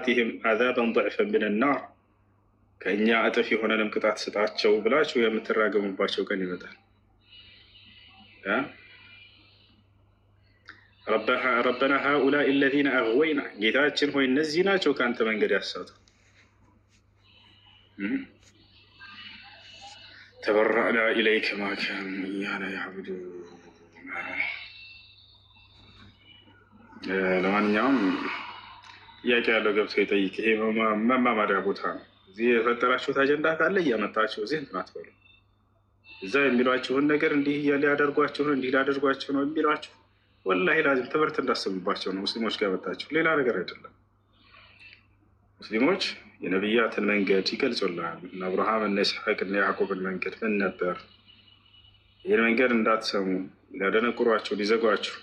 ወአቲህም አዛበን ضዕፈን ሚነ ናር ከእኛ እጥፍ የሆነንም ቅጣት ስጣቸው ብላችሁ የምትራገሙባቸው ቀን ይመጣል። ረበና ሃኡላኢ አለዚነ አግወይና ጌታችን ሆይ እነዚህ ናቸው ከአንተ መንገድ ያሳቱ። ተበረእና ኢለይከ ማ ካኑ ኢያና ያዕቡዱን። ለማንኛውም ጥያቄ ያለው ገብቶ ይጠይቅ። ይሄ መማማሪያ ቦታ ነው። እዚህ የፈጠራችሁት አጀንዳ ካለ እያመጣችሁ እዚህ እንትን አትበሉ። እዛ የሚሏችሁን ነገር እንዲህ ሊያደርጓችሁ ነው እንዲህ ሊያደርጓችሁ ነው የሚሏችሁ ወላሂ ላዚም ትምህርት እንዳሰቡባቸው ነው ሙስሊሞች ጋር መጣችሁ፣ ሌላ ነገር አይደለም። ሙስሊሞች የነቢያትን መንገድ ይገልጹልናል። እነ አብርሃም እነ ኢስሐቅ እነ ያዕቆብን መንገድ ምን ነበር? ይህን መንገድ እንዳትሰሙ ሊያደነቁሯችሁ ሊዘጓችሁ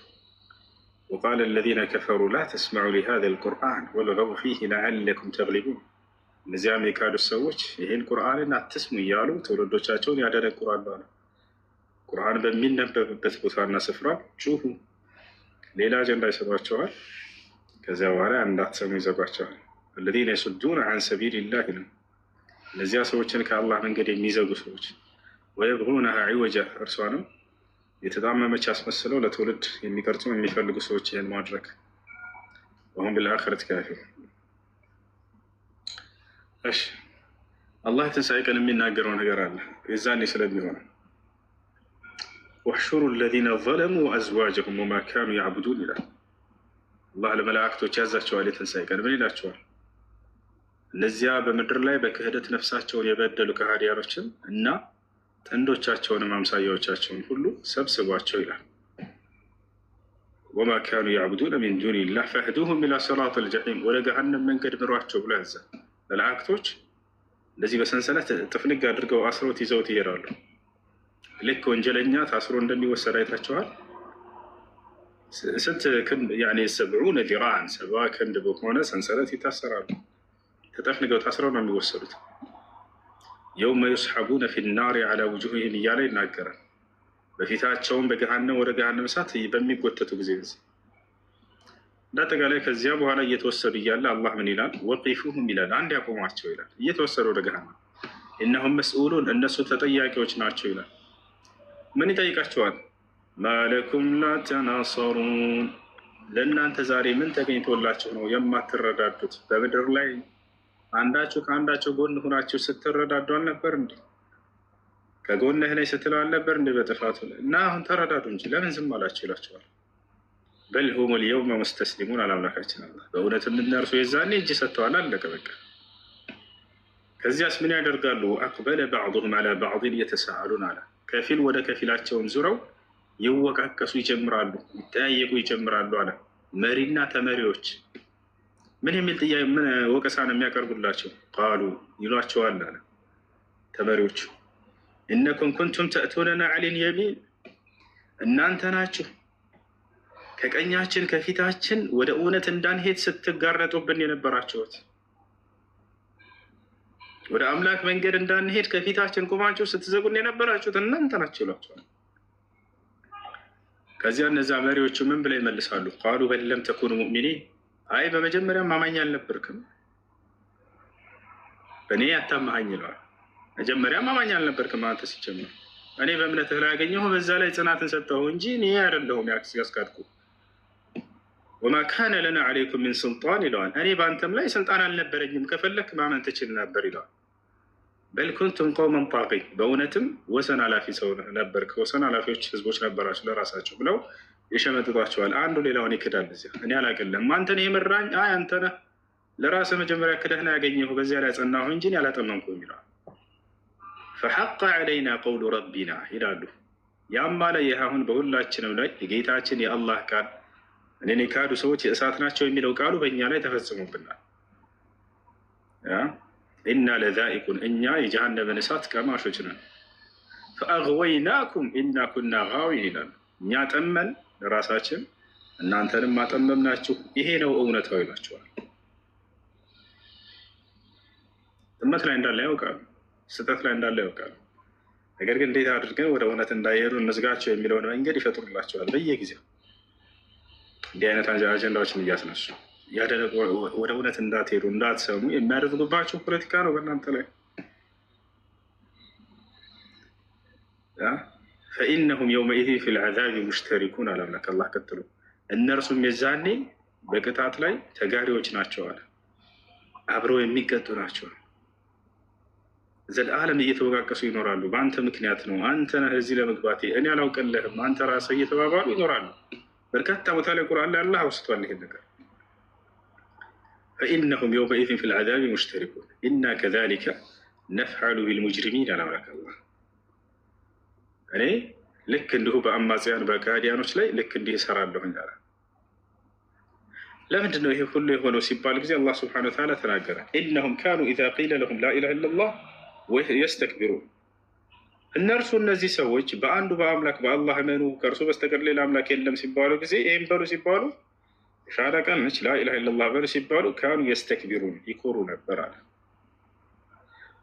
ወቃለ አለዚነ ከፈሩ ላ ተስመዑ ሊሃዛ አልቁርአን ወልገው ፊህ ለዓለኩም ተግሊቡን። እነዚያም የካዱት ሰዎች ይህን ቁርአንን አትስሙ እያሉ ትውልዶቻቸውን ያደነቁራሉ አለ። ቁርአን በሚነበብበት ቦታና ስፍራ ጩሁ፣ ሌላ አጀንዳ ይሰጧቸዋል። ከዚያ በኋላ እንዳትሰሙ ይዘጓቸዋል። አለዚነ የሱዱነ ዐን ሰቢሊላህ ነው። እነዚያ ሰዎችን ከአላህ መንገድ የሚዘጉ ሰዎች ወየብጉነሃ ዒወጃ እርሷንም የተጣመመች አስመስለው ለትውልድ የሚቀርጹ የሚፈልጉ ሰዎች ይህን ማድረግ ወሁም ቢልአኺረቲ ካፊሩን። እሺ አላህ ትንሣኤ ቀን የሚናገረው ነገር አለ የዛኔ ስለሚሆነው ወሕሹሩ አለዚነ ዘለሙ ወአዝዋጀሁም ወማ ካኑ ያዕቡዱን ይላል። አላህ ለመላእክቶች ያዛቸዋል። የትንሣኤ ቀን ምን ይላቸዋል? እነዚያ በምድር ላይ በክህደት ነፍሳቸውን የበደሉ ከሃዲያኖችን እና ጥንዶቻቸውንም አምሳያዎቻቸውን ሁሉ ሰብስቧቸው ይላል። ወማ ካኑ ያዕቡዱነ ሚን ዱኒላህ ፈህዱሁም ኢላ ሲራጢል ጀሒም ወደ ገሃነም መንገድ ምሯቸው ብሎ ያዛል። መላእክቶች እንደዚህ በሰንሰለት ጥፍንግ አድርገው አስሮት ይዘውት ይሄዳሉ። ልክ ወንጀለኛ ታስሮ እንደሚወሰድ አይታችኋል። ስንት ክንድ ያኔ 70 ዚራዕን 70 ክንድ በሆነ ሰንሰለት ይታሰራሉ። ተጠፍንገው ታስረው ነው የሚወሰዱት። የውመ ዩስሐቡነ ፊናሪ ዐላ ውጁሂሂም እያለ ይናገራል። በፊታቸውም በገሃነም ወደ ገሃነም እሳት በሚጎተቱ ጊዜ እንዳጠቃላይ ከዚያ በኋላ እየተወሰዱ እያለ አላህ ምን ይላል? ወቂፉሁም ይላል፣ አንድ ያቆሟቸው ይላል። እየተወሰዱ ወደ ገሃነም ኢነሁም መስኡሉን እነሱ ተጠያቂዎች ናቸው ይላል። ምን ይጠይቃቸዋል? ማለኩም ላ ተናሰሩን ለእናንተ ዛሬ ምን ተገኝቶላችሁ ነው የማትረዳዱት? በምድር ላይ አንዳችሁ ከአንዳቸው ጎን ሆናችሁ ስትረዳዱ አልነበር እንዴ? ከጎንህ ላይ ስትለው አልነበር እንዴ በጥፋቱ ላይ? እና አሁን ተረዳዱ እንጂ ለምን ዝም አላችሁ ይላቸዋል። በል ሁም ልየውመ ሙስተስሊሙን አላምላካችን አላህ በእውነትም እነርሱ የዛኔ እጅ ሰጥተዋል፣ አለቀ በቃ። ከዚያስ ምን ያደርጋሉ? አቅበለ ባዕዱሁም ዐላ ባዕድን የተሳአሉን አለ። ከፊል ወደ ከፊላቸውን ዙረው ይወቃቀሱ ይጀምራሉ፣ ይጠያየቁ ይጀምራሉ አለ። መሪና ተመሪዎች ምን የሚል ጥያቄ ምን ወቀሳ ነው የሚያቀርቡላቸው? ቃሉ ይሏቸዋል አለ ተመሪዎቹ እነኩም ኩንቱም ተእቱነና ዐለል የሚን እናንተ ናችሁ ከቀኛችን ከፊታችን ወደ እውነት እንዳንሄድ ስትጋረጡብን የነበራችሁት፣ ወደ አምላክ መንገድ እንዳንሄድ ከፊታችን ቁማችሁ ስትዘጉን የነበራችሁት እናንተ ናችሁ ይሏቸዋል። ከዚያ እነዚያ መሪዎቹ ምን ብለው ይመልሳሉ? ቃሉ በል ለም ተኩኑ ሙእሚኒን አይ በመጀመሪያ ማማኝ አልነበርክም፣ በእኔ አታማኸኝ ይለዋል። መጀመሪያ ማማኝ አልነበርክም አንተ ሲጀምር፣ እኔ በእምነትህ ላይ ያገኘሁ በዛ ላይ ጽናትን ሰጠሁ እንጂ እኔ አይደለሁም ያስካድኩ። ወማ ካነ ለና ዐለይኩም ሚን ሱልጣን ይለዋል። እኔ በአንተም ላይ ስልጣን አልነበረኝም፣ ከፈለክ ማመን ትችል ነበር ይለዋል። በል ኩንቱም ቀውመን ጣጊን በእውነትም ወሰን አላፊ ሰው ነበር፣ ወሰን አላፊዎች ህዝቦች ነበራቸው ለራሳቸው ብለው ይሸመጥጧቸዋል። አንዱ ሌላውን ይክዳል። እዚያ እኔ አላቅልም አንተን የመራኝ አይ አንተ ነህ ለራስህ መጀመሪያ ክደህና ያገኘሁ በዚያ ላይ ጸናሁ እንጂ አላጠመንኩም ይለዋል። ፈሐቀ ዐለይና ቀውሉ ረቢና ይላሉ። ያም ማለ ይህ አሁን በሁላችንም ላይ የጌታችን የአላህ ቃል እኔን የካዱ ሰዎች የእሳት ናቸው የሚለው ቃሉ በእኛ ላይ ተፈጽሞብናል። ኢና ለዛኢቁን እኛ የጀሃነምን እሳት ቀማሾች ነን። ፈአግወይናኩም ኢና ኩና ጋዊን ይላሉ። እኛ ጠመን ለራሳችን እናንተንም ማጠመምናችሁ፣ ይሄ ነው እውነታው ይላቸዋል። ጥመት ላይ እንዳለ ያውቃሉ፣ ስህተት ላይ እንዳለ ያውቃሉ። ነገር ግን እንዴት አድርገን ወደ እውነት እንዳይሄዱ እንዝጋቸው የሚለውን መንገድ ይፈጥሩላቸዋል። በየጊዜው እንዲህ አይነት አጀንዳዎችን እያስነሱ ወደ እውነት እንዳትሄዱ እንዳትሰሙ የሚያደርጉባቸው ፖለቲካ ነው በእናንተ ላይ። ፈኢነሁም የውመኢዚን ፊል ዐዛቢ ሙሽተሪኩን አለ አምላክ አላህ ቀጥሎ፣ እነርሱም የዛኔ በቅጣት ላይ ተጋሪዎች ናቸው አለ፣ አብረው የሚቀጡ ናቸው። ዘለዓለም እየተወቃቀሱ ይኖራሉ። በአንተ ምክንያት ነው፣ አንተ ነህ እዚህ ለመግባቴ፣ እኔ አላውቅልህም፣ አንተ ራስህ እየተባባሉ ይኖራሉ። በርካታ ቦታ ላይ ቁርአን ላይ አላህ አውስቷል ይሄን ነገር። ፈኢነሁም የውመኢዚን ፊል ዐዛቢ ሙሽተሪኩን ኢና ከዛሊከ ነፍዐሉ ቢልሙጅሪሚን አለ አምላክ አላህ። እኔ ልክ እንዲሁ በአማጽያን በካዲያኖች ላይ ልክ እንዲህ እሰራለሁኝ አለ። ለምንድን ነው ይሄ ሁሉ የሆነው ሲባል ጊዜ አላህ ስብሐነሁ ወተዓላ ተናገረ። ኢነሁም ካኑ ኢዛ ቂለ ለሁም ላኢላሃ ኢለላህ የስተክቢሩን። እነርሱ እነዚህ ሰዎች በአንዱ በአምላክ በአላህ እመኑ ከእርሱ በስተቀር ሌላ አምላክ የለም ሲባሉ ጊዜ ይህም በሉ ሲባሉ ሻዳ ቀን ነች ላኢላሃ ኢለላህ በሉ ሲባሉ ካኑ የስተክቢሩን ይኮሩ ነበር አለ።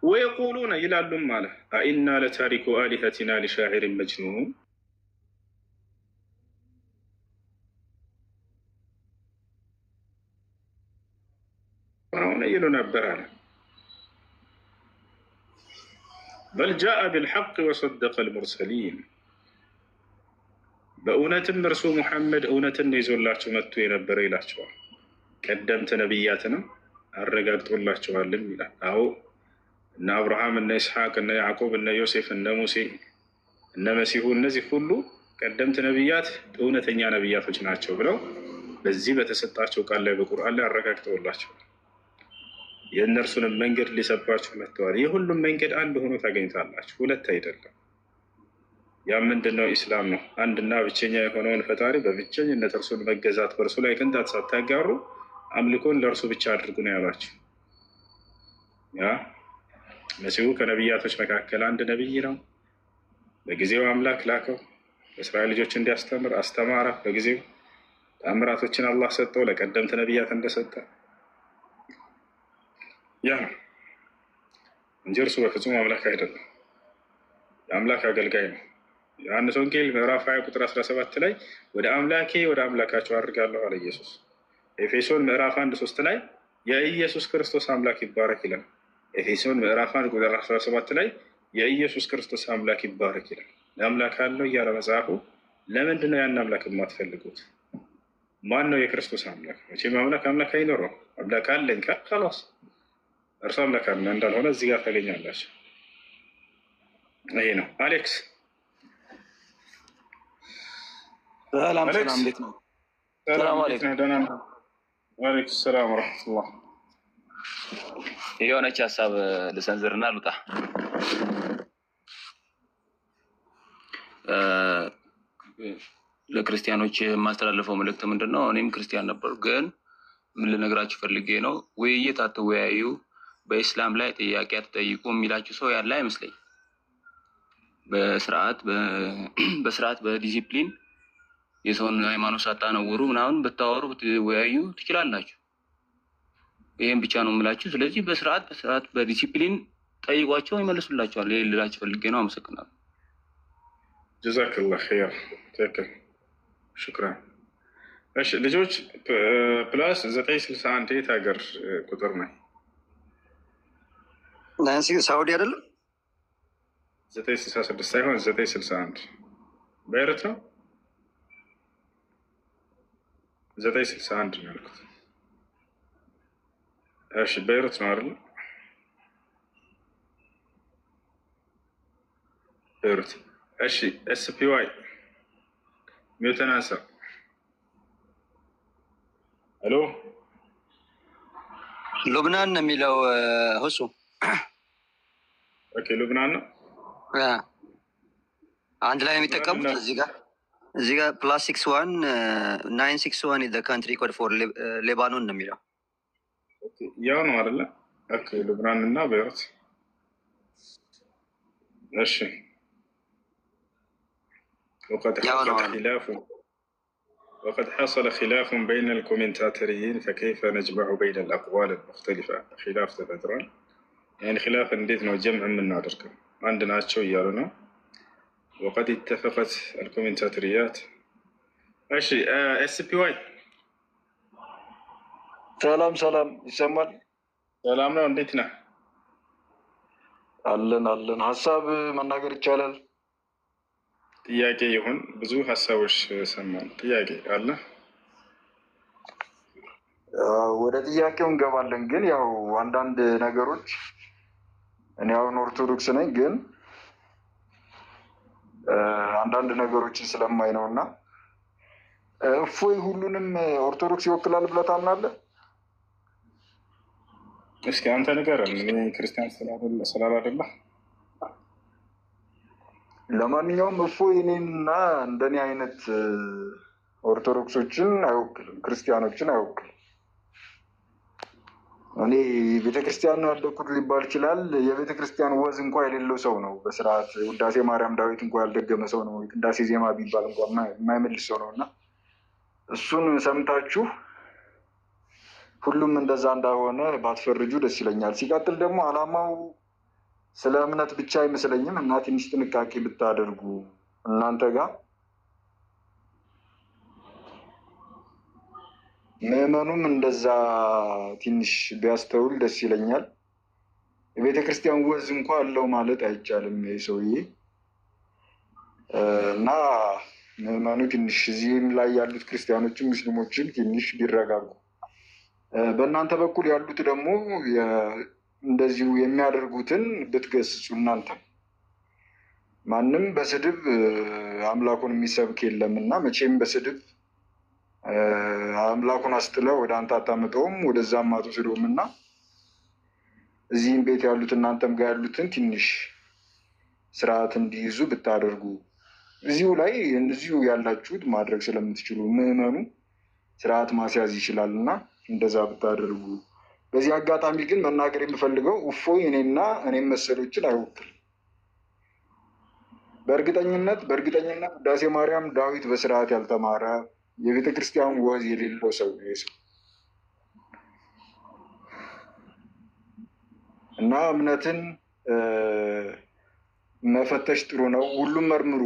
ወየቁሉነ ይላሉም አለ አኢና ለታሪኩ አሊሀቲና ሊሻዒሪን መጅኑን፣ አሁን ይሉ ነበር አለ። በል ጃአ ቢልሐቅ ወሰደቀ አልሙርሰሊን፣ በእውነትም እርሱ ሙሐመድ እውነትን ይዞላቸው መጥቶ የነበረ ይላቸዋል። ቀደምት ነቢያትንም አረጋግጦላቸዋልም ይላል። አዎ እነ አብርሃም፣ እነ ኢስሐቅ፣ እነ ያዕቆብ፣ እነ ዮሴፍ፣ እነ ሙሴ፣ እነ መሲሁ እነዚህ ሁሉ ቀደምት ነቢያት እውነተኛ ነቢያቶች ናቸው ብለው በዚህ በተሰጣቸው ቃል ላይ በቁርአን ላይ አረጋግጠውላቸዋል። የእነርሱንም መንገድ ሊሰባችሁ መጥተዋል። የሁሉም መንገድ አንድ ሆኖ ታገኝታላችሁ፣ ሁለት አይደለም። ያ ምንድነው? ኢስላም ነው። አንድና ብቸኛ የሆነውን ፈጣሪ በብቸኝነት እርሱን መገዛት፣ በእርሱ ላይ ቅንጣት ሳታጋሩ አምልኮን ለእርሱ ብቻ አድርጉ ነው ያሏቸው። ያ መሲሁ ከነቢያቶች መካከል አንድ ነቢይ ነው። በጊዜው አምላክ ላከው፣ እስራኤል ልጆች እንዲያስተምር አስተማረ። በጊዜው ተአምራቶችን አላህ ሰጠው ለቀደምት ነቢያት እንደሰጠ ያ ነው እንጂ እርሱ በፍጹም አምላክ አይደለም። የአምላክ አገልጋይ ነው። ዮሐንስ ወንጌል ምዕራፍ 20 ቁጥር 17 ላይ ወደ አምላኬ ወደ አምላካቸው አድርጋለሁ አለ ኢየሱስ። ኤፌሶን ምዕራፍ 1:3 ላይ የኢየሱስ ክርስቶስ አምላክ ይባረክ ይላል። ኤፌሶን ምዕራፍ 1 ቁጥር 17 ላይ የኢየሱስ ክርስቶስ አምላክ ይባረክ ይላል። አምላክ አለው እያለ መጽሐፉ። ለምንድን ነው ያን አምላክ የማትፈልጉት? ማን ነው የክርስቶስ አምላክ? መቼም አምላክ አይኖረው። አምላክ አለኝ ካላስ እርሱ አምላክ አለ እንዳልሆነ እዚህ ጋር ታገኛላችሁ። ይሄ ነው። አሌክስ ሰላም ሰላም፣ እንዴት ነው? ሰላም አለይኩም። ደህና ነው። ወአለይኩም ሰላም ወራህመቱላህ። የሆነች ሀሳብ ልሰንዝርና ልውጣ። ለክርስቲያኖች የማስተላለፈው መልእክት ምንድን ነው? እኔም ክርስቲያን ነበሩ፣ ግን ምን ልነግራችሁ ፈልጌ ነው፣ ውይይት አትወያዩ፣ በኢስላም ላይ ጥያቄ አትጠይቁ የሚላችሁ ሰው ያለ አይመስለኝ። በስርዓት በዲሲፕሊን የሰውን ሃይማኖት ሳታነውሩ ምናምን ብታወሩ ብትወያዩ ትችላላችሁ። ይህም ብቻ ነው የምላችሁ። ስለዚህ በስርዓት በዲሲፕሊን ጠይቋቸው ይመልሱላቸዋል። ይህ ልላችሁ ፈልጌ ነው። አመሰግናለሁ። ጀዛክላህ ኸይር። ትክክል፣ ሽክራን። እሺ ልጆች ፕላስ 961 የት ሀገር ቁጥር ነው? ሳውዲ አይደለም? 966 ሳይሆን 961 በኤርት ነው። 961 ነው ያልኩት። እሺ በኤርት ነው አይደል? በኤርት። እሺ ኤስፒዋይ ሚውተናሳ ሄሎ፣ ሉብናን ነው የሚለው ሁሱ። ኦኬ ሉብናን ነው አንድ ላይ የሚጠቀሙት። እዚህ ጋር ፕላስ 61 961 ኢዝ ዘ ካንትሪ ኮድ ፎር ሌባኖን ነው የሚለው። ያው ነው አይደለ? ኦኬ ሉብናን እና ቤይሩት። እሺ وقد حصل خلاف بين الكومنتاتوريين فكيف نجمع بين الأقوال المختلفة. خلاف تفضل يعني خلاف እንዴት ነው ጀምዕ የምናደርገው? አንድ ናቸው እያሉ ነው። وقد اتفقت الكومنتاتوريات. እሺ ኤስፒዋይ ሰላም ሰላም፣ ይሰማል? ሰላም ነው። እንዴት ነህ? አለን አለን። ሀሳብ መናገር ይቻላል? ጥያቄ ይሁን ብዙ ሀሳቦች ሰማን። ጥያቄ አለ? ወደ ጥያቄው እንገባለን። ግን ያው አንዳንድ ነገሮች እኔ አሁን ኦርቶዶክስ ነኝ፣ ግን አንዳንድ ነገሮችን ስለማይ ነው እና እፎይ ሁሉንም ኦርቶዶክስ ይወክላል ብለህ ታምናለህ? እስኪ አንተ ንገረን። እኔ ክርስቲያን ስላላደለ ለማንኛውም እፎይ እኔና እንደኔ አይነት ኦርቶዶክሶችን አይወክልም፣ ክርስቲያኖችን አይወክልም። እኔ ቤተክርስቲያን ነው ያደግኩት ሊባል ይችላል። የቤተክርስቲያን ወዝ እንኳ የሌለው ሰው ነው። በስርዓት ውዳሴ ማርያም ዳዊት እንኳ ያልደገመ ሰው ነው። ቅዳሴ ዜማ ቢባል እንኳ የማይመልስ ሰው ነው እና እሱን ሰምታችሁ ሁሉም እንደዛ እንዳሆነ ባትፈርጁ ደስ ይለኛል። ሲቀጥል ደግሞ አላማው ስለ እምነት ብቻ አይመስለኝም እና ትንሽ ጥንቃቄ ብታደርጉ እናንተ ጋር ምዕመኑም እንደዛ ትንሽ ቢያስተውል ደስ ይለኛል። የቤተ ክርስቲያን ወዝ እንኳ አለው ማለት አይቻልም ይህ ሰውዬ እና ምዕመኑ ትንሽ እዚህም ላይ ያሉት ክርስቲያኖችም ሙስሊሞችም ትንሽ ቢረጋጉ፣ በእናንተ በኩል ያሉት ደግሞ እንደዚሁ የሚያደርጉትን ብትገስጹ። እናንተ ማንም በስድብ አምላኩን የሚሰብክ የለም እና መቼም በስድብ አምላኩን አስጥለው ወደ አንተ አታመጠውም፣ ወደዛም አትወስደውም እና እዚህም ቤት ያሉት እናንተም ጋር ያሉትን ትንሽ ስርዓት እንዲይዙ ብታደርጉ፣ እዚሁ ላይ እዚሁ ያላችሁት ማድረግ ስለምትችሉ ምዕመኑ ስርዓት ማስያዝ ይችላል እና እንደዛ ብታደርጉ። በዚህ አጋጣሚ ግን መናገር የምፈልገው እፎይ እኔና እኔም መሰሎችን አይወክልም። በእርግጠኝነት ውዳሴ ማርያም ዳዊት በስርዓት ያልተማረ የቤተ ክርስቲያን ወዝ የሌለው ሰው ነው ሰው እና እምነትን መፈተሽ ጥሩ ነው። ሁሉም መርምሩ፣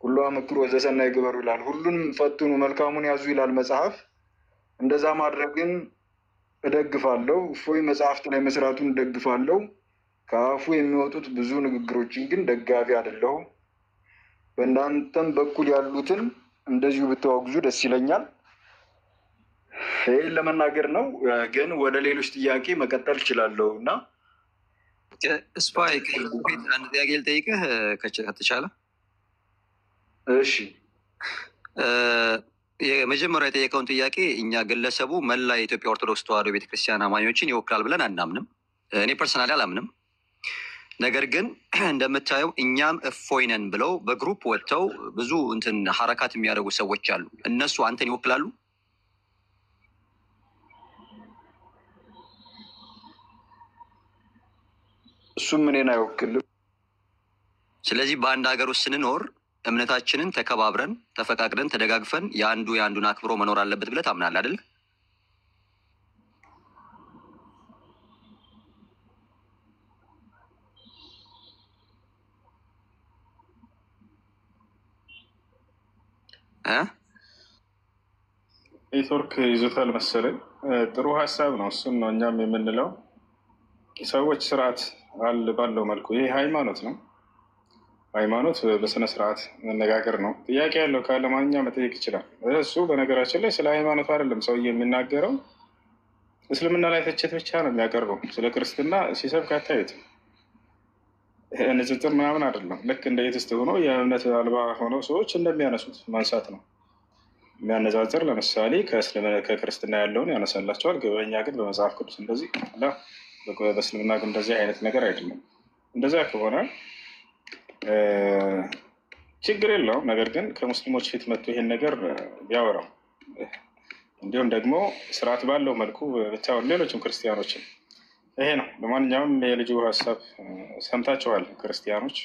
ሁሉ አመክሩ ወዘሰናይ ግበሩ ይላል። ሁሉንም ፈትኑ መልካሙን ያዙ ይላል መጽሐፍ። እንደዛ ማድረግን እደግፋለሁ። እፎይ መጽሐፍት ላይ መስራቱን እደግፋለሁ። ከአፉ የሚወጡት ብዙ ንግግሮችን ግን ደጋፊ አይደለሁም። በእናንተም በኩል ያሉትን እንደዚሁ ብታወግዙ ደስ ይለኛል። ይህን ለመናገር ነው። ግን ወደ ሌሎች ጥያቄ መቀጠል እችላለሁ እና ስፓይ አንድ ጥያቄ ልጠይቅህ ከተቻለ? እሺ። የመጀመሪያ የጠየቀውን ጥያቄ እኛ ግለሰቡ መላ የኢትዮጵያ ኦርቶዶክስ ተዋሕዶ ቤተክርስቲያን አማኞችን ይወክላል ብለን አናምንም። እኔ ፐርሰናሊ አላምንም። ነገር ግን እንደምታየው እኛም እፎይ ነን ብለው በግሩፕ ወጥተው ብዙ እንትን ሀረካት የሚያደርጉ ሰዎች አሉ። እነሱ አንተን ይወክላሉ? እሱም እኔን አይወክልም። ስለዚህ በአንድ ሀገር ውስጥ ስንኖር እምነታችንን ተከባብረን ተፈቃቅረን ተደጋግፈን የአንዱ የአንዱን አክብሮ መኖር አለበት ብለህ ታምናለህ አይደል? ኔትወርክ ይዞታል መሰለኝ። ጥሩ ሀሳብ ነው። እሱን ነው እኛም የምንለው። ሰዎች ስርዓት ባለው መልኩ ይህ ሃይማኖት ነው። ሃይማኖት በስነ ስርዓት መነጋገር ነው። ጥያቄ ያለው ካለ ማንኛውም መጠየቅ ይችላል። እሱ በነገራችን ላይ ስለ ሃይማኖት አይደለም ሰውዬ የሚናገረው፣ እስልምና ላይ ትችት ብቻ ነው የሚያቀርበው። ስለ ክርስትና ሲሰብክ አታዩትም። ንጽጽር ምናምን አይደለም። ልክ እንደ ኤቲስት ሆኖ የእምነት አልባ ሆነው ሰዎች እንደሚያነሱት ማንሳት ነው የሚያነጻጽር። ለምሳሌ ከክርስትና ያለውን ያነሳላቸዋል። በእኛ ግን በመጽሐፍ ቅዱስ እንደዚህ በእስልምና ግን እንደዚህ አይነት ነገር አይደለም። እንደዚያ ከሆነ ችግር የለውም። ነገር ግን ከሙስሊሞች ፊት መጥቶ ይሄን ነገር ቢያወራው፣ እንዲሁም ደግሞ ስርዓት ባለው መልኩ ብታወሩ ሌሎችም ክርስቲያኖችን ይሄ ነው። ለማንኛውም የልጁ ሀሳብ ሰምታችኋል። ክርስቲያኖች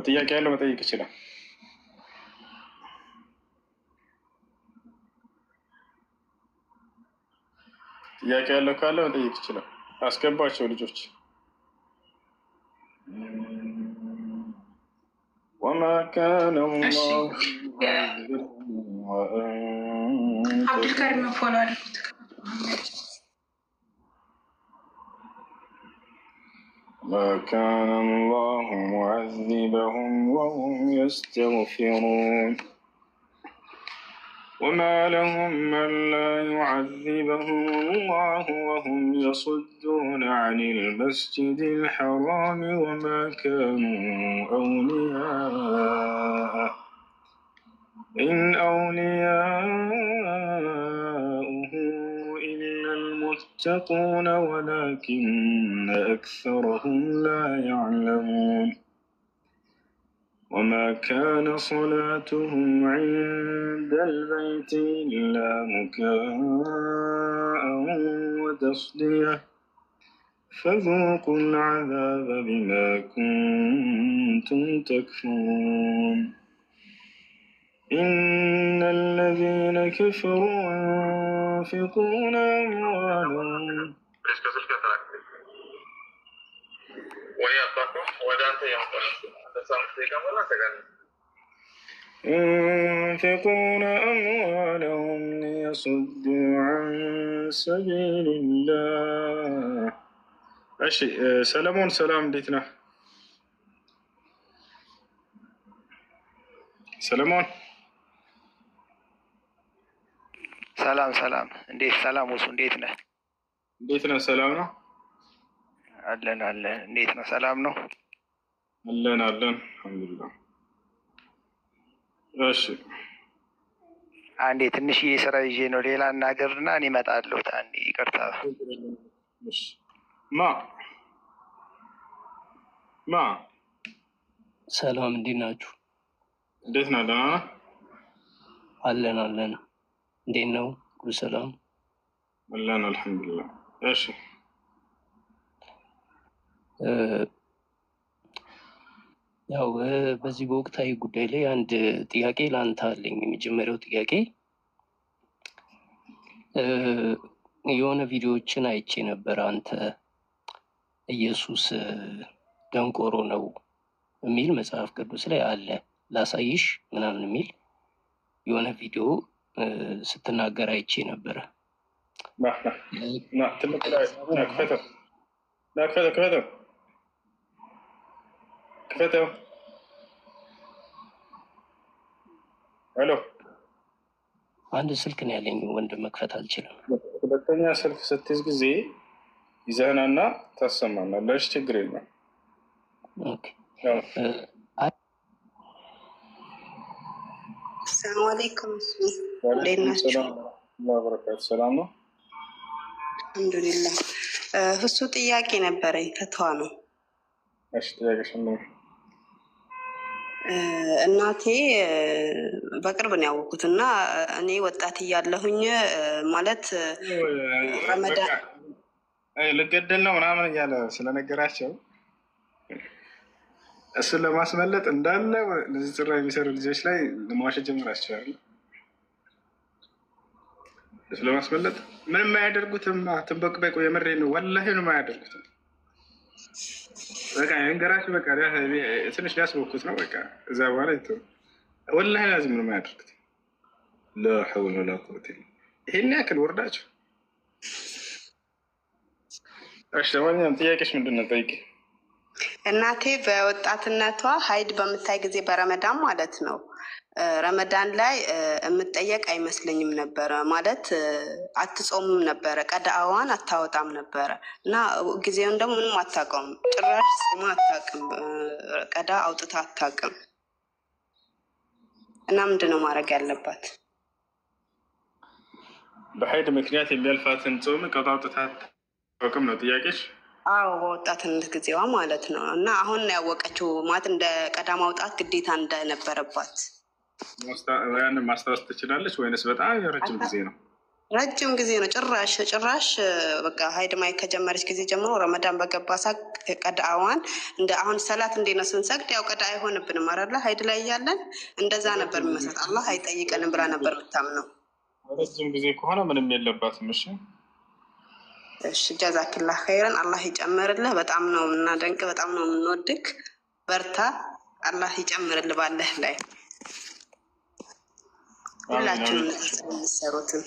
ጥያቄ ያለው መጠየቅ ይችላል። ጥያቄ ያለው ካለ መጠየቅ ይችላል። አስገባቸው ልጆች። ወማ ካነ አብዱልከሪም ፎሎ አድርጉት። ما كان الله معذبهم وهم يستغفرون وما لهم من لا يعذبهم الله وهم يصدون عن المسجد الحرام وما كانوا أولياءه إن أولياؤه إلا المتقون ولكن أكثرهم لا يعلمون وما كان صلاتهم عند البيت إلا مكاء وتصدية فذوقوا العذاب بما كنتم تكفرون إن الذين كفروا ينفقون أموالهم ليصدوا عن سبيل الله. أشي سلامون سلام ديتنا سلامون ሰላም እንዴት ሰላም ወሱ እንዴት ነህ? ሰላም ነው አለን እንዴት ነው? ሰላም ነው አለን አልሐምዱሊላህ። እሺ አንዴ ትንሽዬ ስራ ይዤ ነው ሌላ እናገርና እኔ እመጣለሁ። አንዴ ይቅርታ። ማ ሰላም እንዴት ናችሁ? እንዴት ነህ? ደህና ነህ? አለን እንዴት ነው? ሁሉ ሰላም አለን አልሐምዱሊላህ። እሺ ያው በዚህ በወቅታዊ ጉዳይ ላይ አንድ ጥያቄ ላንተ አለኝ። የመጀመሪያው ጥያቄ የሆነ ቪዲዮዎችን አይቼ ነበር። አንተ ኢየሱስ ደንቆሮ ነው የሚል መጽሐፍ ቅዱስ ላይ አለ ላሳይሽ ምናምን የሚል የሆነ ቪዲዮ ስትናገር አይቼ ነበረ። ክፈተው። ሄሎ አንድ ስልክ ነው ያለኝ ወንድም፣ መክፈት አልችልም። ሁለተኛ ስልክ ስትይዝ ጊዜ ይዘህናና ታሰማናለሽ። ችግር የለም። ሰላም አለይኩም። እንዴት ናችሁ? በረካቱ ሰላም ነው አልሐምዱሊላህ። እሱ ጥያቄ ነበረኝ ከተዋ ነው። እሺ ጥያቄሽ ነው? እናቴ በቅርብ ነው ያወቅኩት እና እኔ ወጣት እያለሁኝ ማለት ረመዳን ልገደል ነው ምናምን እያለ ስለነገራቸው እሱን ለማስመለጥ እንዳለ ለዚህ ጥራ የሚሰሩ ልጆች ላይ ለመዋሸት ጀምራቸዋል። እሱ ለማስመለጥ ምንም አያደርጉትም። ትንበቅበቁ የምሬ ነው ወላሂ ምንም አያደርጉትም። በቃ እንገራችሁ በቃ ትንሽ ሊያስቦኩት ነው በቃ እዛ በኋላ ወላሂ ላዝም ምንም አያደርጉትም። ላ ሐውለ ወላ ቁወተ ኢላ ይሄን ያክል ወርዳችሁ። እሺ ለማንኛውም ጥያቄሽ ምንድን ነው? ጠይቂ። እናቴ በወጣትነቷ ሀይድ በምታይ ጊዜ በረመዳን ማለት ነው ረመዳን ላይ የምጠየቅ አይመስለኝም ነበረ። ማለት አትጾምም ነበረ፣ ቀዳዋን አታወጣም ነበረ እና ጊዜውን ደግሞ ምንም አታውቀውም። ጭራሽ ጾማ አታውቅም፣ ቀዳ አውጥታ አታውቅም። እና ምንድን ነው ማድረግ ያለባት? በሀይድ ምክንያት የሚያልፋትን ጾም ቀዳ አውጥታ አታውቅም ነው ጥያቄሽ? አዎ በወጣትነት ጊዜዋ ማለት ነው። እና አሁን ያወቀችው ማለት እንደ ቀዳ ማውጣት ግዴታ እንደነበረባት ያንን ማስታወስ ትችላለች ወይንስ በጣም የረጅም ጊዜ ነው? ረጅም ጊዜ ነው። ጭራሽ በቃ ሀይድ ማየት ከጀመረች ጊዜ ጀምሮ ረመዳን በገባ ሳ ቀዳዋን እንደ አሁን ሰላት እንዴት ነው ስንሰግድ ያው ቀዳ አይሆንብንም አለ ሀይድ ላይ እያለን እንደዛ ነበር የሚመስላት። አላህ አይጠይቀንም ብላ ነበር የምታምነው። ረጅም ጊዜ ከሆነ ምንም የለባትም። እሺ ጀዛክላህ ኸይረን፣ አላህ ይጨምርልህ። በጣም ነው የምናደንቅ፣ በጣም ነው የምንወድክ። በርታ፣ አላህ ይጨምርልህ ባለህ ላይ። ሁላችንም ስለምትሰሩትም።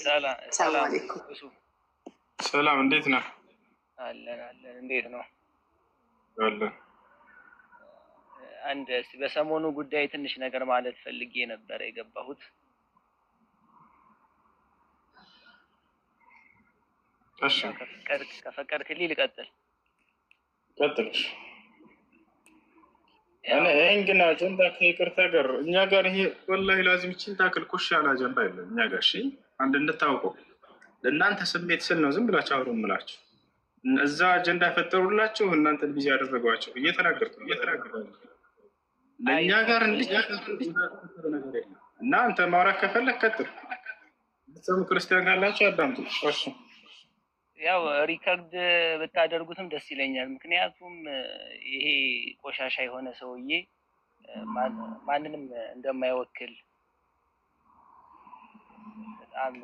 ሰላም አለይኩም። ሰላም፣ እንዴት ነህ? አለን አለን። እንዴት ነው? አለን። አንድ በሰሞኑ ጉዳይ ትንሽ ነገር ማለት ፈልጌ ነበር የገባሁት። እሺ፣ ከፈቀድክልኝ ልቀጥል? ቀጥልሽ። ይህን ግን አጀንዳ ከይቅርታ ጋር እኛ ጋር ይሄ ወላሂ ላዚም ይችን ታክል ኩሽ ያለ አጀንዳ የለም እኛ ጋር። እሺ፣ አንድ እንድታውቀው ለእናንተ ስሜት ስል ነው ዝም ብላችሁ አብሮ ምላችሁ እዛ አጀንዳ ፈጠሩላችሁ፣ እናንተን ቢዚ ያደረጓቸው እየተናገርኩ ለእኛ ጋር ነገር የለም። እና አንተ ማውራት ከፈለግ ቀጥል። ሰሙ ክርስቲያን ካላችሁ አዳምጡ። እሺ፣ ያው ሪከርድ ብታደርጉትም ደስ ይለኛል። ምክንያቱም ይሄ ቆሻሻ የሆነ ሰውዬ ማንንም እንደማይወክል በጣም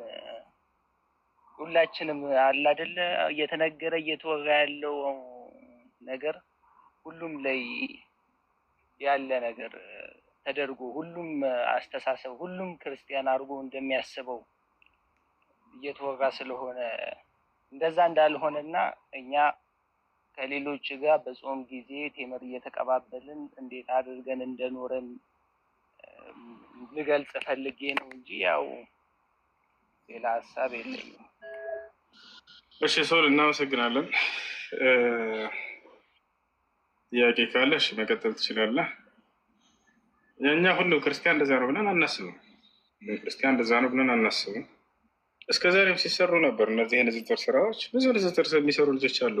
ሁላችንም አለ አይደለ እየተነገረ እየተወራ ያለው ነገር ሁሉም ላይ ያለ ነገር ተደርጎ ሁሉም አስተሳሰብ ሁሉም ክርስቲያን አድርጎ እንደሚያስበው እየተወራ ስለሆነ እንደዛ እንዳልሆነና እኛ ከሌሎች ጋር በጾም ጊዜ ቴምር እየተቀባበልን እንዴት አድርገን እንደኖረን ልገልጽ ፈልጌ ነው እንጂ ያው ሌላ ሀሳብ የለኝም። እሺ ሶል፣ እናመሰግናለን። ጥያቄ ካለሽ መቀጠል ትችላለህ። የእኛ ሁሉ ክርስቲያን እንደዛ ነው ብለን አናስብም። ክርስቲያን እንደዛ ነው ብለን አናስብም። እስከ ዛሬም ሲሰሩ ነበር እነዚህ የንዝጥር ስራዎች። ብዙ ንዝጥር የሚሰሩ ልጆች አሉ።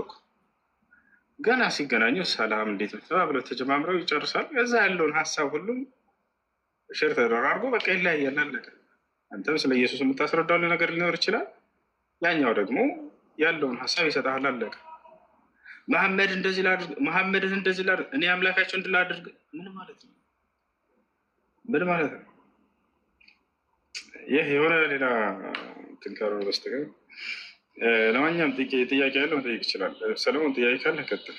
ገና ሲገናኙ ሰላም እንዴት ነው ተባብለው ተጀማምረው ይጨርሳሉ። እዛ ያለውን ሀሳብ ሁሉም ሽር ተደራርጎ በቃ ይለያያል፣ አለቀ። አንተም ስለ ኢየሱስ የምታስረዳው ነገር ሊኖር ይችላል፣ ያኛው ደግሞ ያለውን ሀሳብ ይሰጣል፣ አለቀ። መሐመድ እንደዚህ ላድርግ፣ መሐመድን እንደዚህ ላድርግ፣ እኔ አምላካቸው እንድላድርግ ምን ማለት ነው? ምን ማለት ነው? ይህ የሆነ ሌላ ትንካሮ በስተቀር ለማንኛውም ጥያቄ ያለው መጠየቅ ይችላል። ሰለሞን ጥያቄ ካለ ቀጥል።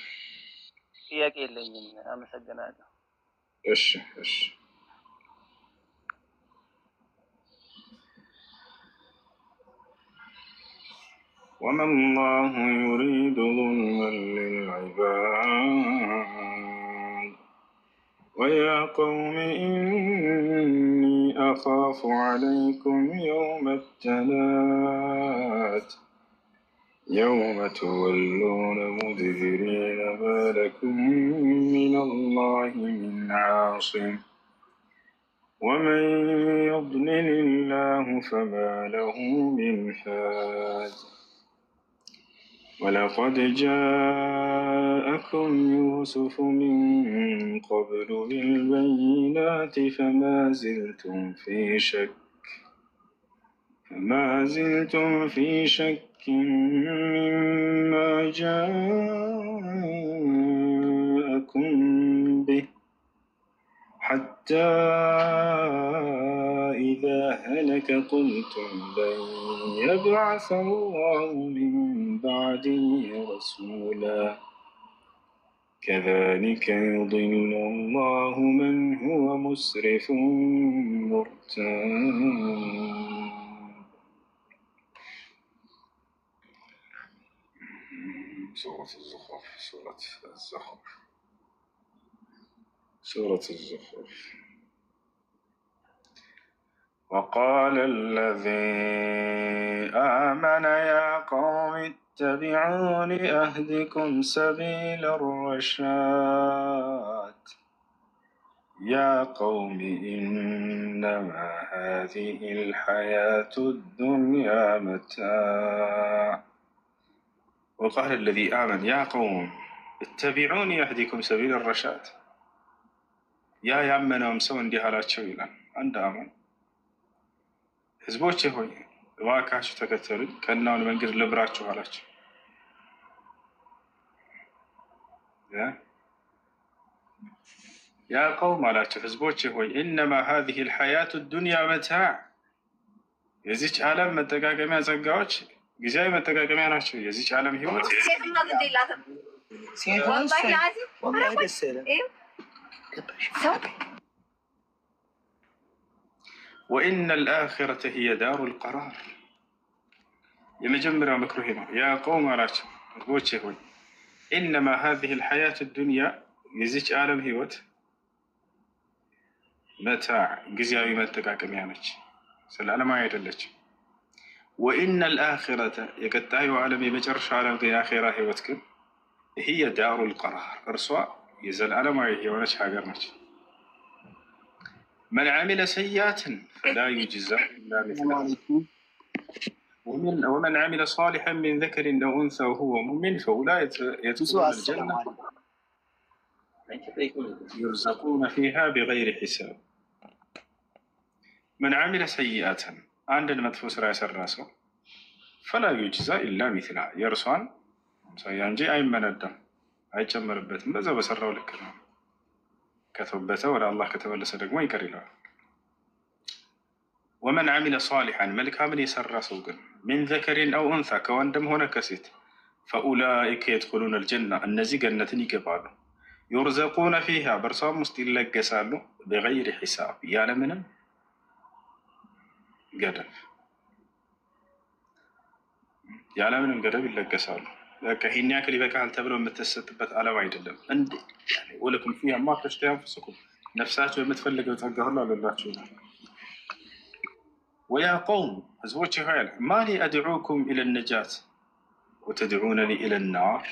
ጥያቄ የለኝም፣ አመሰግናለሁ። እሺ እሺ። وما الله يريد ظلما للعباد ويا قوم إني أخاف عليكم يوم التناد يوم تولون مدبرين ما لكم من الله من عاصم ومن يضلل الله فما له من هاد ولقد جاءكم يوسف من قبل بالبينات فما زلتم في شك مما جاءكم به حتى إذا هلك قلتم لن يبعث الله من بعده رسولا كذلك يضل الله من هو مسرف مرتاب. سورة الزخرف. وقال الذي آمن يا قوم اتبعون أهدكم سبيل الرشاد يا قوم إنما هذه الحياة الدنيا متاع. وقال الذي آمن يا قوم اتبعوني أهدكم سبيل الرشاد يا يامنهم سو እንዲህ አላቸው ይላል። አንድ አማኝ ህዝቦቼ ሆይ እባካችሁ ተከተሉኝ፣ ቀናውን መንገድ ልምራችሁ አላቸው። ያ ቀውም አላቸው ህዝቦቼ ሆይ ኢነማ ሀዚህ ልሐያቱ ዱንያ መታዕ፣ የዚች ዓለም መጠቃቀሚያ ጸጋዎች ጊዜያዊ መጠቃቀሚያ ናቸው። የዚች ዓለም ህይወት ወኢነ አልአኺረተ ሂየ ዳሩል ቀራር። የመጀመሪያው ምክሩ ይሄ ነው። ያ ቀውም አላቸው ህዝቦቼ ሆይ ኢነማ ሀዚህ ልሐያት ዱንያ የዚች ዓለም ህይወት መታዕ ጊዜያዊ መጠቃቀሚያ ነች፣ ስለ ዓለማዊ አይደለችም። ወኢነ አልአኺረተ የቀጣዩ ዓለም የመጨረሻ ዓለም የአኺራ ህይወት ግን ሂየ ዳሩል ቀራር እርሷ የዘላለማዊ የሆነች ሀገር ነች። መን ዓሚለ ሰይአትን ፈላ ዩጅዛ ኢላ ሚስለሃ ወመን ዓሚለ ሷሊሐን ሚን ዘከሪን አው ኡንሳ ወሁወ ሙእሚን ፈኡላኢከ የድኹሉነ አልጀነ ዩርዘቁነ ፊሃ ቢገይሪ ሒሳብ። መን ዓሚለ ሰይአትን አንድን መጥፎ ስራ የሰራ ሰው ፈላ ዩጅዛ ኢላ ሚስለሃ የእርሷን ሳያ እንጂ አይመነዳም፣ አይጨመርበትም። በዛው በሰራው ልክ ነው። ከተወበተ ወደ አላህ ከተመለሰ ደግሞ ይቀር ይለዋል። ወመን ዓሚለ ሷሊሐን መልካምን የሰራ ሰው ግን ሚን ዘከሪን አው ኡንሳ ከወንድም ሆነ ከሴት ፈኡላኢከ የድኹሉነ አልጀና እነዚህ ገነትን ይገባሉ። ዩርዘቁነ ፊሃ በእርሷም ውስጥ ይለገሳሉ። ቢገይሪ ሒሳብ ያለምንም ገደብ ያለምንም ገደብ ይለገሳሉ። በቃ ይሄን ያክል ይበቃል ተብሎ የምትሰጥበት ዓለም አይደለም። እንዴ ወለኩም ፊሃ ማ ተሽተሂ አንፉሱኩም ነፍሳቸው የምትፈልገው ጸጋ ሁሉ አለላችሁ። ወያ ቀውም ህዝቦች ሆይ ማሊ አድዑኩም ኢለ ነጃት ወተድዑነኒ ኢለ ናር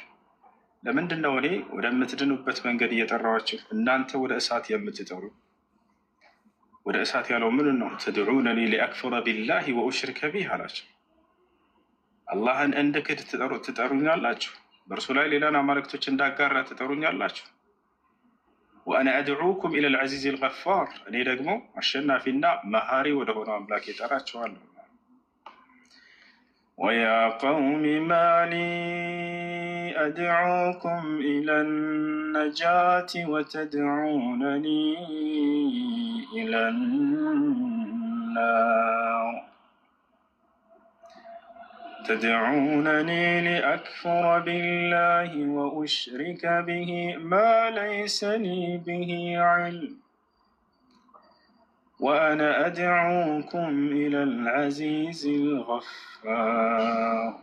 ለምንድን ነው እኔ ወደምትድኑበት መንገድ እየጠራኋችሁ እናንተ ወደ እሳት የምትጠሩ? ወደ እሳት ያለው ምን ነው? ተድዑነኒ ሊአክፍረ ቢላሂ ወኡሽሪከ ቢህ አላቸው። አላህን እንድክድ ትጠሩኛላችሁ፣ በእርሱ ላይ ሌላን አማልክቶች እንዳጋራ ትጠሩኛላችሁ። ወአነ አድዑኩም ኢለል ዐዚዚል ገፋር እኔ ደግሞ አሸናፊና መሃሪ ወደሆነው አምላክ እጠራችኋለሁ። ወያ ቀውሚ ማሊ አድዑኩም ኢለን ነጃቲ ወተድዑነኒ ኢለን ናር تدعونني لأكفر بالله وأشرك به ما ليس لي به علم وأنا أدعوكم إلى العزيز الغفار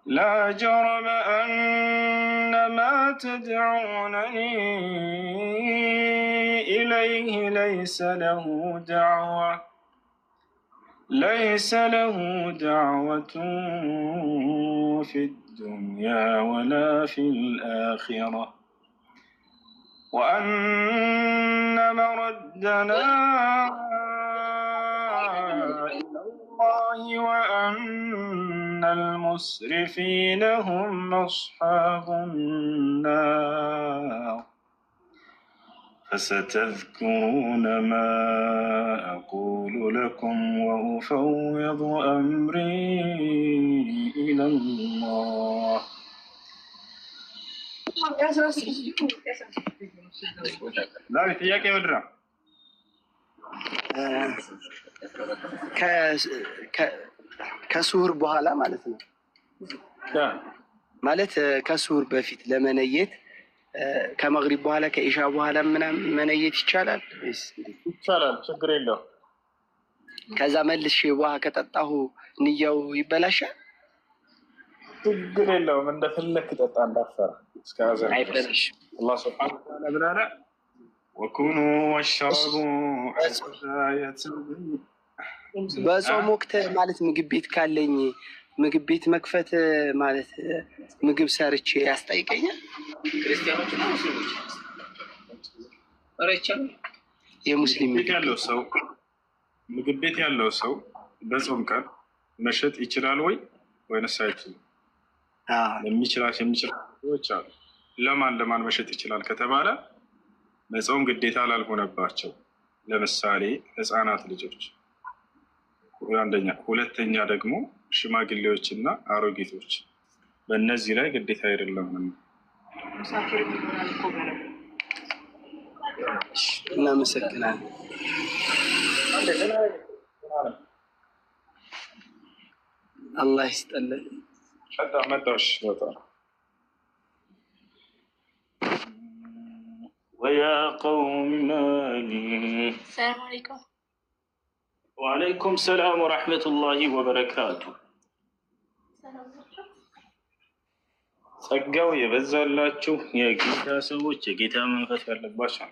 لا جرم أن ما تدعونني إليه ليس له دعوة في الدنيا ولا في الآخرة وأن مردنا إلى الله وأن المسرفين هم أصحاب النار فستذكرون ما أقول لكم وأفوض أمري إلى الله لا ጥያቄ ወድራ ከሱሁር በኋላ ማለት ነው። ማለት ከሱሁር በፊት ለመነየት ከመግሪብ በኋላ ከኢሻ በኋላ ምናምን መነየት ይቻላል? ይቻላል፣ ችግር የለው። ከዛ መልሼ ውሃ ከጠጣሁ ንያው ይበላሻል? ችግር የለውም። እንደፈለክ ጠጣ እንዳፈራ እስከዛ አይበላሽም። አላህ ሱብሓነሁ ወተዓላ ብላለ ወኩኑ ወሽረቡ በጾም ወቅት ማለት ምግብ ቤት ካለኝ ምግብ ቤት መክፈት ማለት ምግብ ሰርቼ ያስጠይቀኛል? ክርስቲያኖች እና ሙስሊሞች አረቻም የሙስሊም ቤት ያለው ሰው ምግብ ቤት ያለው ሰው በጾም ቀን መሸጥ ይችላል ወይንስ አይችልም? የሚችላቸው ሰዎች አሉ። ለማን መሸጥ ይችላል ከተባለ መጾም ግዴታ ላልሆነባቸው፣ ለምሳሌ ህፃናት ልጆች አንደኛ፣ ሁለተኛ ደግሞ ሽማግሌዎች እና አሮጊቶች፣ በእነዚህ ላይ ግዴታ አይደለም። እናመሰግናለን። አላህ ይስጠልን። መጣሽ ወያ ቀውም ማሊ። ሰላም አለይኩም ወአለይኩም ሰላም ወራህመቱላሂ ወበረካቱ። ጸጋው የበዛላችሁ የጌታ ሰዎች የጌታ መንፈስ ያለባቸው